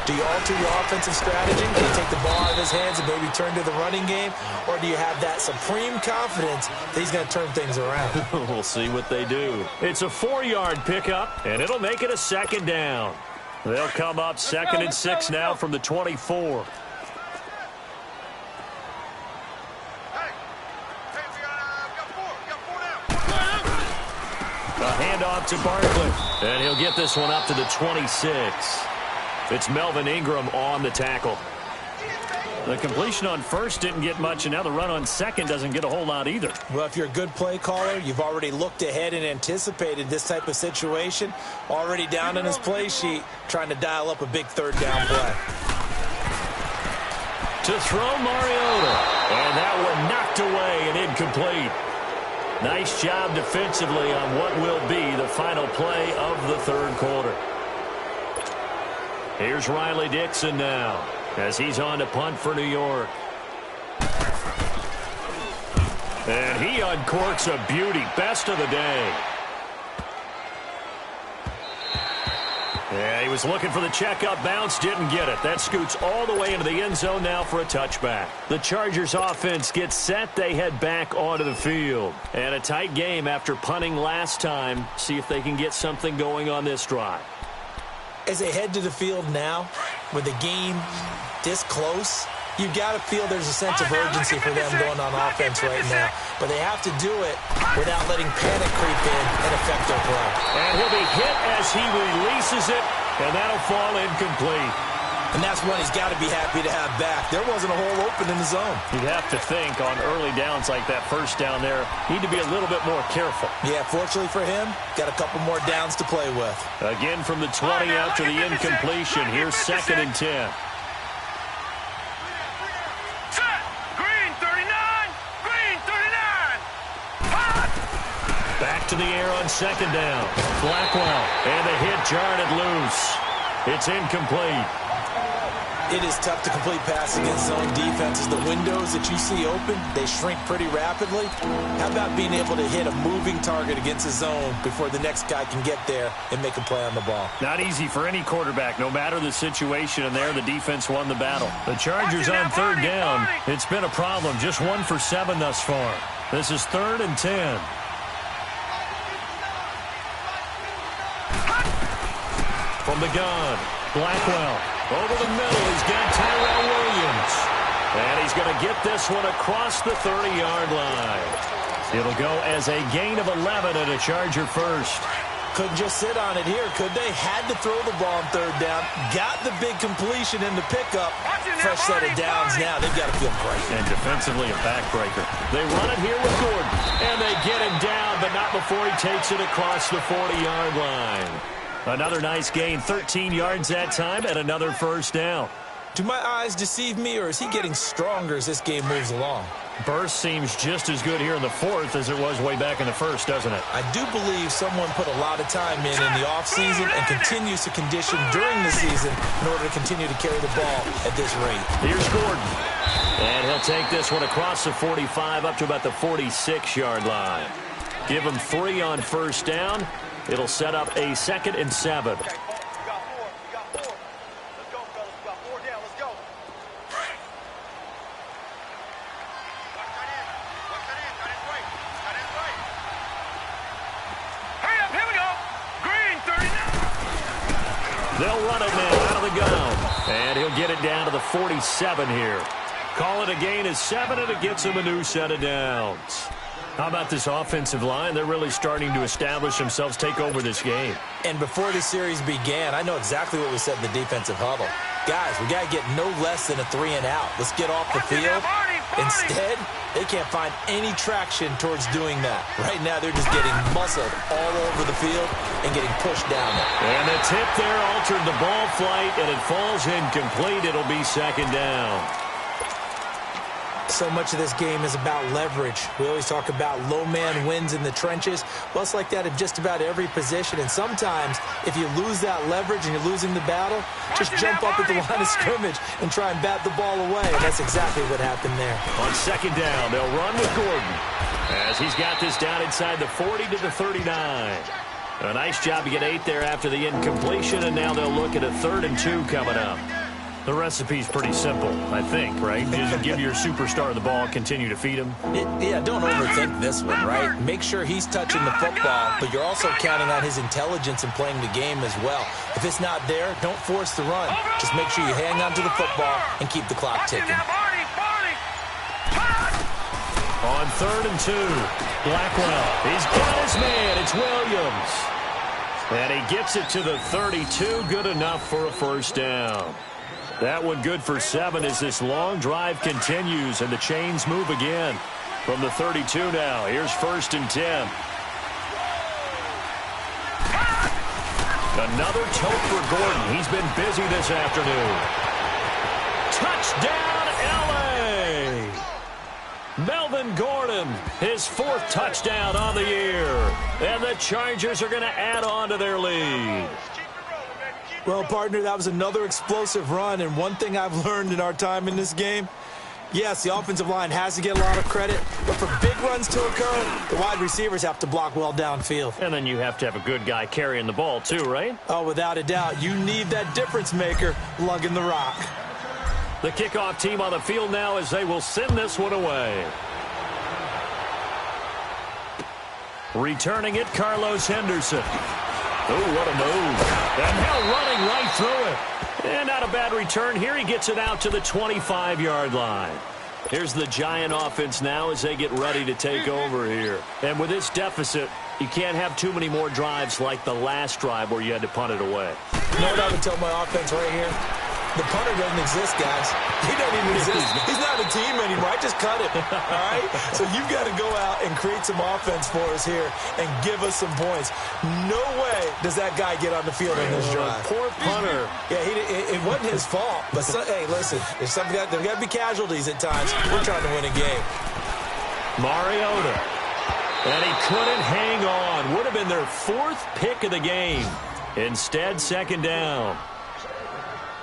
do you alter your offensive strategy? Do you take the ball out of his hands and maybe turn to the running game? Or do you have that supreme confidence that he's going to turn things around? We'll see what they do. It's a 4-yard pickup, and it'll make it a second down. They'll come up 2nd and 6 now from the 24. A handoff to Barkley, and he'll get this one up to the 26. It's Melvin Ingram on the tackle. The completion on first didn't get much, and now the run on second doesn't get a whole lot either. Well, if you're a good play caller, you've already looked ahead and anticipated this type of situation. Already down on his play sheet, trying to dial up a big third down play. To throw Mariota, and that one knocked away and incomplete. Nice job defensively on what will be the final play of the third quarter. Here's Riley Dixon now as he's on to punt for New York. And he uncorks a beauty. Best of the day. Yeah, he was looking for the checkup bounce, didn't get it. That scoots all the way into the end zone now for a touchback. The Chargers offense gets set. They head back onto the field. And a tight game after punting last time. See if they can get something going on this drive. As they head to the field now, with the game this close, You've got to feel there's a sense of urgency for them going on offense right now. But they have to do it without letting panic creep in and affect their play. And he'll be hit as he releases it, and that'll fall incomplete. And that's one he's got to be happy to have back. There wasn't a hole open in the zone. You'd have to think on early downs like that first down there, need to be a little bit more careful. Yeah, fortunately for him, got a couple more downs to play with. Again from the 20 after the incompletion. Here's 2nd and 10. Set. Green 39. Green 39. Hot. Back to the air on 2nd down. Blackwell. And the hit jarred it loose. It's incomplete. It is tough to complete passes against zone defenses. The windows that you see open, they shrink pretty rapidly. How about being able to hit a moving target against a zone before the next guy can get there and make a play on the ball? Not easy for any quarterback, no matter the situation, and there the defense won the battle. The Chargers on 3rd down. It's been a problem. Just 1 for 7 thus far. This is 3rd and 10. From the gun, Blackwell. Over the middle, he's got Tyrell Williams. And he's going to get this one across the 30-yard line. It'll go as a gain of 11 and a Charger first. Couldn't just sit on it here, could they? Had to throw the ball on 3rd down. Got the big completion in the pickup. Fresh set of downs now. They've got to feel great. And defensively a backbreaker. They run it here with Gordon. And they get him down, but not before he takes it across the 40-yard line. Another nice gain, 13 yards that time, and another first down. Do my eyes deceive me, or is he getting stronger as this game moves along? Burst seems just as good here in the 4th as it was way back in the 1st, doesn't it? I do believe someone put a lot of time in the offseason and continues to condition during the season in order to continue to carry the ball at this rate. Here's Gordon. And he'll take this one across the 45 up to about the 46-yard line. Give him 3 on first down. It'll set up a 2nd and 7. We got 4. We got 4. Let's go, fellas. We got 4 down. Let's go. Watch that in. Watch that in. Got his right. Got his right. Hurry up. Here we go. Green 39. They'll run it now out of the gun. And he'll get it down to the 47 here. Call it a gain of 7, and it gets him a new set of downs. How about this offensive line? They're really starting to establish themselves, take over this game. And before the series began, I know exactly what we said in the defensive huddle. Guys, we got to get no less than a 3 and out. Let's get off the field. Instead, they can't find any traction towards doing that. Right now, they're just getting muscled all over the field and getting pushed down there. And the tip there altered the ball flight, and it falls incomplete. It'll be 2nd down. So much of this game is about leverage. We always talk about low man wins in the trenches. Well, it's like that in just about every position. And sometimes, if you lose that leverage and you're losing the battle, just jump up at the line of scrimmage and try and bat the ball away. And that's exactly what happened there. On 2nd down, they'll run with Gordon as he's got this down inside the 40 to the 39. A nice job to get 8 there after the incompletion, and now they'll look at a 3rd and 2 coming up. The recipe's pretty simple, I think, right? Just give your superstar the ball, continue to feed him. Yeah, don't overthink this one, right? Make sure he's touching the football, but you're also counting on his intelligence in playing the game as well. If it's not there, don't force the run. Just make sure you hang on to the football and keep the clock ticking. On 3rd and 2, Blackwell. He's got his man. It's Williams. And he gets it to the 32. Good enough for a first down. That one good for 7 as this long drive continues and the chains move again. From the 32 now, here's 1st and 10. Another tote for Gordon. He's been busy this afternoon. Touchdown, L.A. Melvin Gordon, his 4th touchdown on the year. And the Chargers are going to add on to their lead. Well, partner, that was another explosive run, and one thing I've learned in our time in this game, yes, the offensive line has to get a lot of credit, but for big runs to occur, the wide receivers have to block well downfield. And then you have to have a good guy carrying the ball too, right? Oh, without a doubt. You need that difference maker lugging the rock. The kickoff team on the field now as they will send this one away. Returning it, Carlos Henderson. Oh, what a move. And now running right through it. And not a bad return here. He gets it out to the 25-yard line. Here's the Giant offense now as they get ready to take over here. And with this deficit, you can't have too many more drives like the last drive where you had to punt it away. You know what I would tell my offense right here? The punter doesn't exist, guys. He doesn't even exist. He's not a team anymore. I just cut him, all right? So you've got to go out and create some offense for us here and give us some points. No way does that guy get on the field in this drive. Poor punter. Yeah, it wasn't his fault. But, hey, listen, there's got to be casualties at times. We're trying to win a game. Mariota. And he couldn't hang on. Would have been their 4th pick of the game. Instead, 2nd down.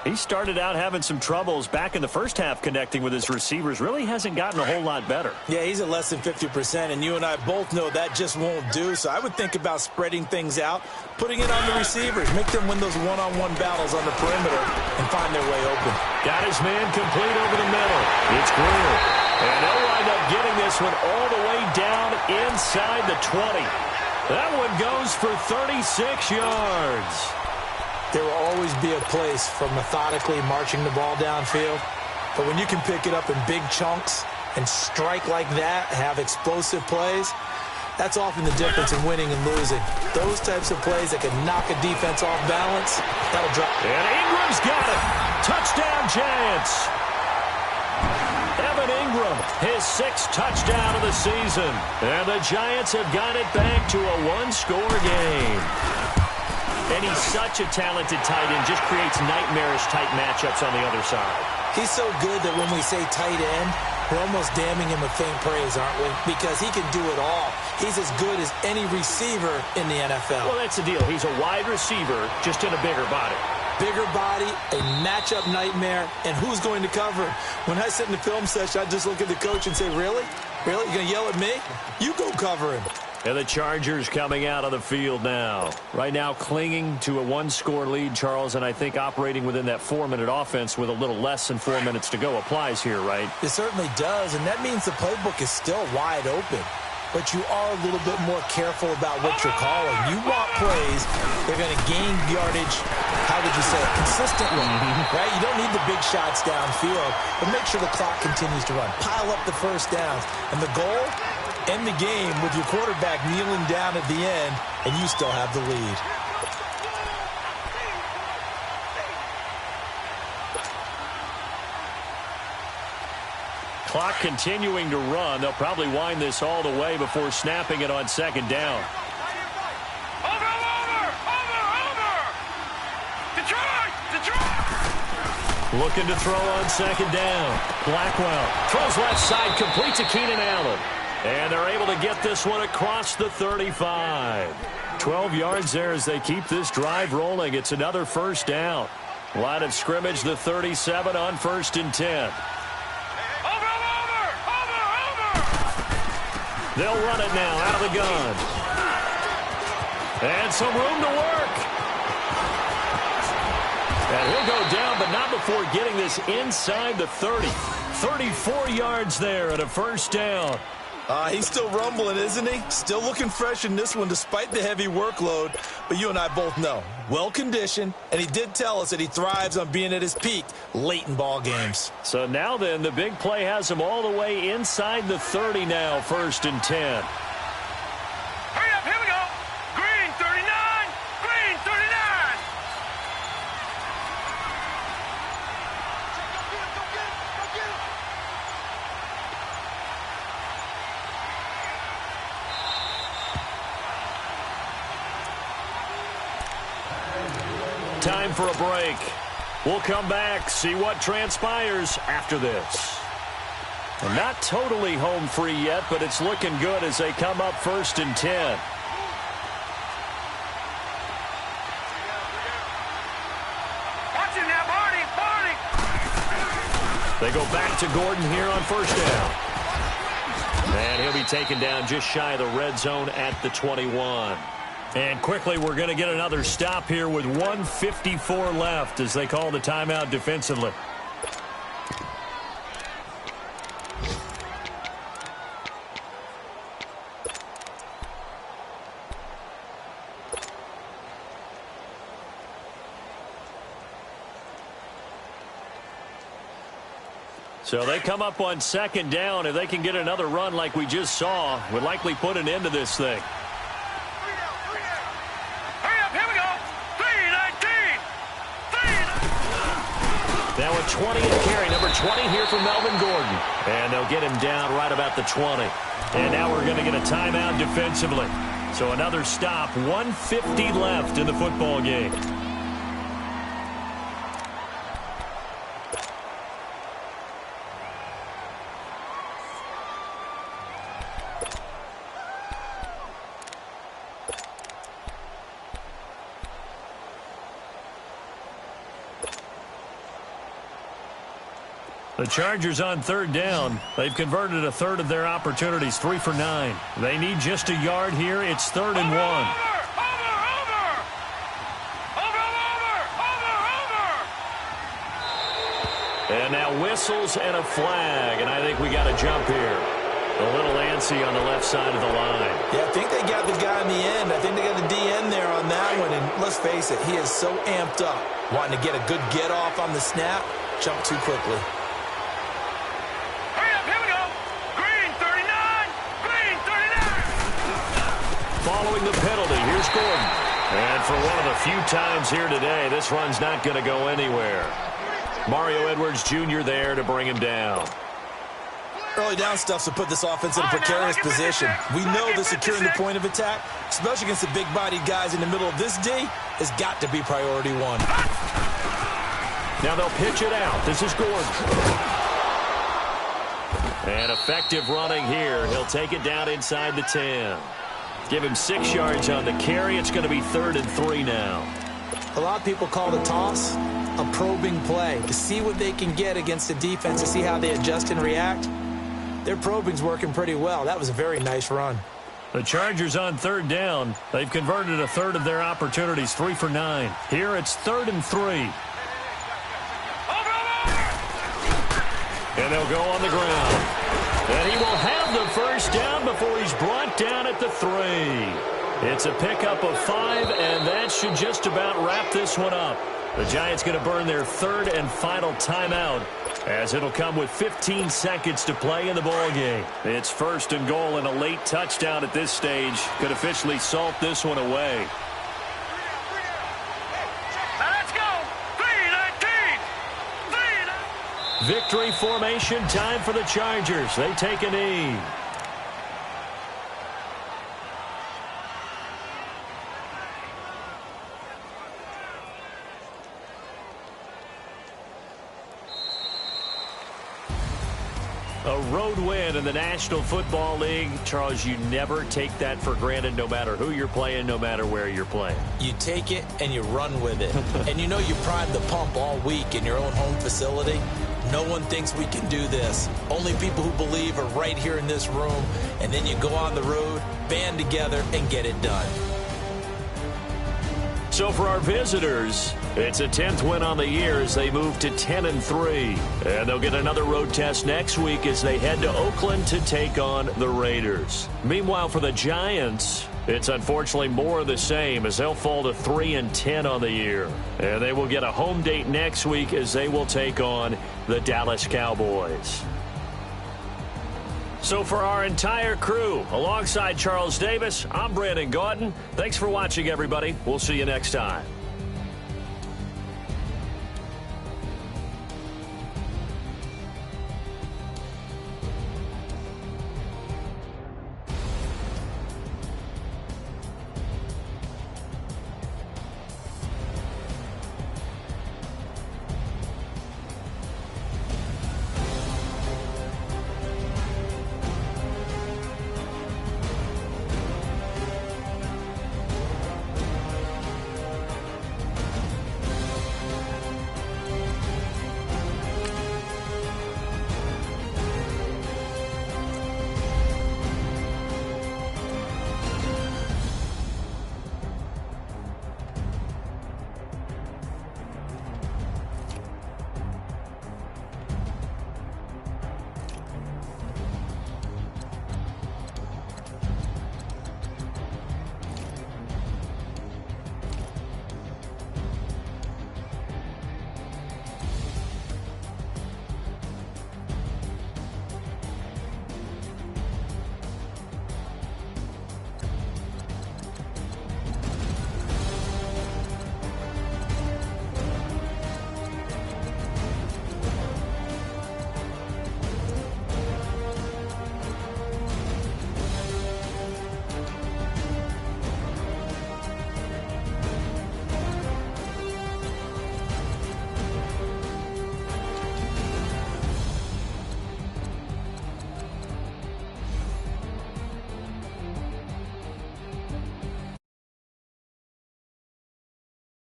He started out having some troubles back in the first half connecting with his receivers. Really hasn't gotten a whole lot better. Yeah, he's at less than 50%, and you and I both know that just won't do. So I would think about spreading things out, putting it on the receivers, make them win those one-on-one battles on the perimeter, and find their way open. Got his man complete over the middle. It's Greer. And they'll wind up getting this one all the way down inside the 20. That one goes for 36 yards. There will always be a place for methodically marching the ball downfield. But when you can pick it up in big chunks and strike like that, have explosive plays, that's often the difference in winning and losing. Those types of plays that can knock a defense off balance, that'll drop. And Ingram's got it. Touchdown, Giants. Evan Ingram, his 6th touchdown of the season. And the Giants have got it back to a one-score game. And he's such a talented tight end, just creates nightmarish-type matchups on the other side. He's so good that when we say tight end, we're almost damning him with faint praise, aren't we? Because he can do it all. He's as good as any receiver in the NFL. Well, that's the deal. He's a wide receiver, just in a bigger body. Bigger body, a matchup nightmare, and who's going to cover him? When I sit in the film session, I just look at the coach and say, really? Really? You going to yell at me? You go cover him. And the Chargers coming out of the field now. Right now clinging to a one-score lead, Charles, and I think operating within that 4-minute offense with a little less than 4 minutes to go applies here, right? It certainly does, and that means the playbook is still wide open. But you are a little bit more careful about what you're calling. You want plays that are going to gain yardage, how did you say it, consistently, right? You don't need the big shots downfield, but make sure the clock continues to run. Pile up the first downs. And the goal? End the game with your quarterback kneeling down at the end, and you still have the lead. Clock continuing to run. They'll probably wind this all the way before snapping it on 2nd down. Over! Detroit! Looking to throw on 2nd down. Blackwell throws left side, complete to Keenan Allen. And they're able to get this one across the 35. 12 yards there as they keep this drive rolling. It's another 1st down. Line of scrimmage, the 37 on 1st and 10. Over! They'll run it now out of the gun. And some room to work. And he'll go down, but not before getting this inside the 30. 34 yards there at a 1st down. He's still rumbling, isn't he? Still looking fresh in this one despite the heavy workload. But you and I both know, well-conditioned, and he did tell us that he thrives on being at his peak late in ball games. So now then, the big play has him all the way inside the 30 now, 1st and 10. Hurry up, here we go. Green 39, green 39. Time for a break. We'll come back, see what transpires after this. And not totally home free yet, but it's looking good as they come up 1st and 10. Watch it now, Barney. They go back to Gordon here on 1st down. And he'll be taken down just shy of the red zone at the 21. And quickly, we're going to get another stop here with 1:54 left as they call the timeout defensively. So they come up on second down. If they can get another run like we just saw, would likely put an end to this thing. Hurry up, here we go. 3-19. Now a 20th carry, number 20 here for Melvin Gordon. And they'll get him down right about the 20. And now we're going to get a timeout defensively. So another stop, 1:50 left in the football game. The Chargers on third down. They've converted a third of their opportunities, 3 for 9. They need just a yard here. It's 3rd and 1. And now whistles and a flag, and I think we got a jump here. A little antsy on the left side of the line. Yeah, I think they got the guy in the end. I think they got the DN there on that one, and let's face it, he is so amped up, wanting to get a good get off on the snap, jump too quickly. Following the penalty, here's Gordon. And for one of the few times here today, this run's not going to go anywhere. Mario Edwards Jr. there to bring him down. Early down stuff to put this offense in a precarious position. We know that securing the point of attack, especially against the big-bodied guys in the middle of this D, has got to be priority one. Now they'll pitch it out. This is Gordon. And effective running here. He'll take it down inside the 10. Give him 6 yards on the carry. It's going to be 3rd and 3 now. A lot of people call the toss a probing play to see what they can get against the defense, to see how they adjust and react. Their probing's working pretty well. That was a very nice run. The Chargers on third down. They've converted a third of their opportunities, 3 for 9. Here it's 3rd and 3. And they'll go on the ground. And he will have the first down before he's brought down at the 3. It's a pickup of 5, and that should just about wrap this one up. The Giants going to burn their 3rd and final timeout, as it'll come with 15 seconds to play in the ball game. It's 1st and goal, and a late touchdown at this stage could officially salt this one away. Let's go. 3-19. Victory formation time for the Chargers. They take a knee. A road win in the National Football League. Charles, you never take that for granted, no matter who you're playing, no matter where you're playing. You take it and you run with it. And you know you primed the pump all week in your own home facility. No one thinks we can do this. Only people who believe are right here in this room. And then you go on the road, band together, and get it done. So for our visitors, it's a 10th win on the year as they move to 10 and 3. And they'll get another road test next week as they head to Oakland to take on the Raiders. Meanwhile, for the Giants, it's unfortunately more of the same as they'll fall to 3 and 10 on the year. And they will get a home date next week as they will take on the Dallas Cowboys. So for our entire crew, alongside Charles Davis, I'm Brandon Gaudin. Thanks for watching, everybody. We'll see you next time.